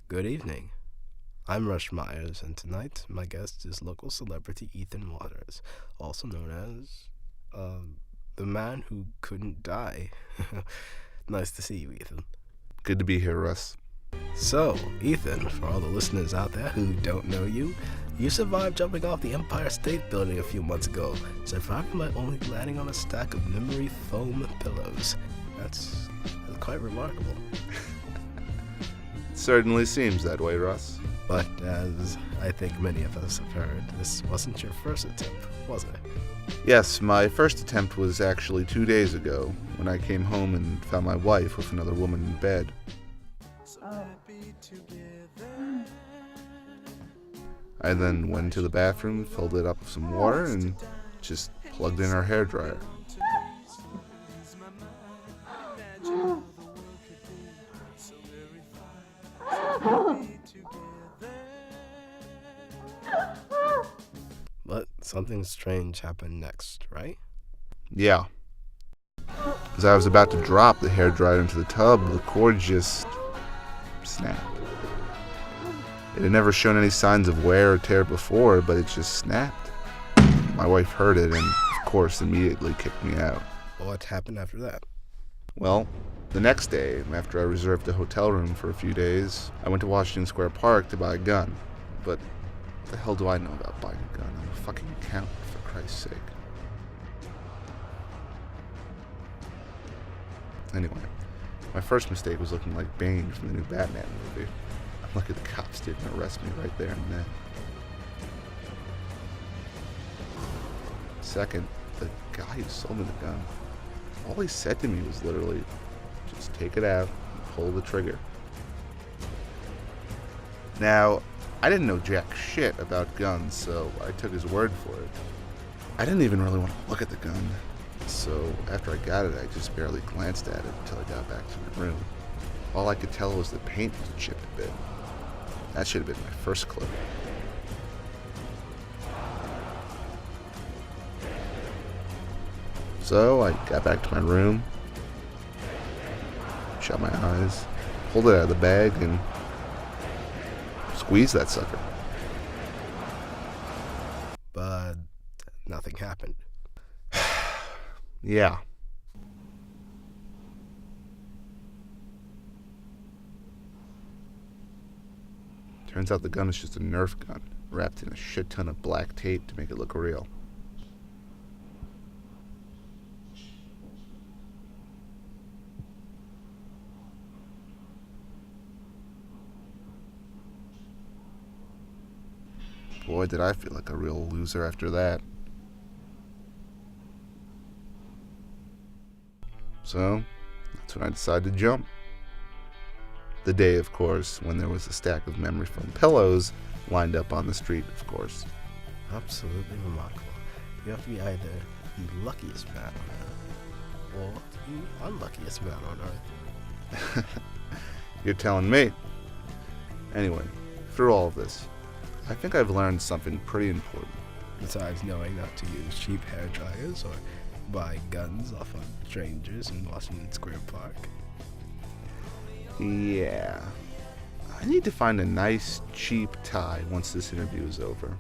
Good evening. I'm Rush Myers, and tonight my guest is local celebrity Ethan Waters, also known as the man who couldn't die. Nice to see you, Ethan. Good to be here, Russ. So, Ethan, for all the listeners out there who don't know you, you survived jumping off the Empire State Building a few months ago, surviving by only landing on a stack of memory foam pillows. That's quite remarkable. It certainly seems that way, Russ. But as I think many of us have heard, this wasn't your first attempt, was it? Yes, my first attempt was actually 2 days ago, when I came home and found my wife with another woman in bed. I then went to the bathroom, filled it up with some water, and just plugged in our hairdryer. But something strange happened next, right? Yeah. As I was about to drop the hairdryer into the tub, the cord just snapped. It had never shown any signs of wear or tear before, but it just snapped. My wife heard it and, of course, immediately kicked me out. What happened after that? Well, the next day, after I reserved a hotel room for a few days, I went to Washington Square Park to buy a gun. But what the hell do I know about buying a gun? I'm a fucking accountant, for Christ's sake. Anyway, my first mistake was looking like Bane from the new Batman movie. I'm lucky the cops didn't arrest me right there and then. Second, the guy who sold me the gun, all he said to me was literally, just take it out and pull the trigger. Now, I didn't know jack shit about guns, so I took his word for it. I didn't even really want to look at the gun, so after I got it, I just barely glanced at it until I got back to my room. All I could tell was the paint was chipped a bit. That should have been my first clue. So I got back to my room, shut my eyes, pulled it out of the bag, and squeezed that sucker. But nothing happened. Yeah. Turns out the gun is just a Nerf gun, wrapped in a shit ton of black tape to make it look real. Boy, did I feel like a real loser after that. So, that's when I decided to jump. The day, of course, when there was a stack of memory foam pillows lined up on the street, of course. Absolutely remarkable. You have to be either the luckiest man on earth or the unluckiest man on earth. You're telling me. Anyway, through all of this, I think I've learned something pretty important. Besides knowing not to use cheap hair dryers or buy guns off of strangers in Washington Square Park. Yeah. I need to find a nice, cheap tie once this interview is over.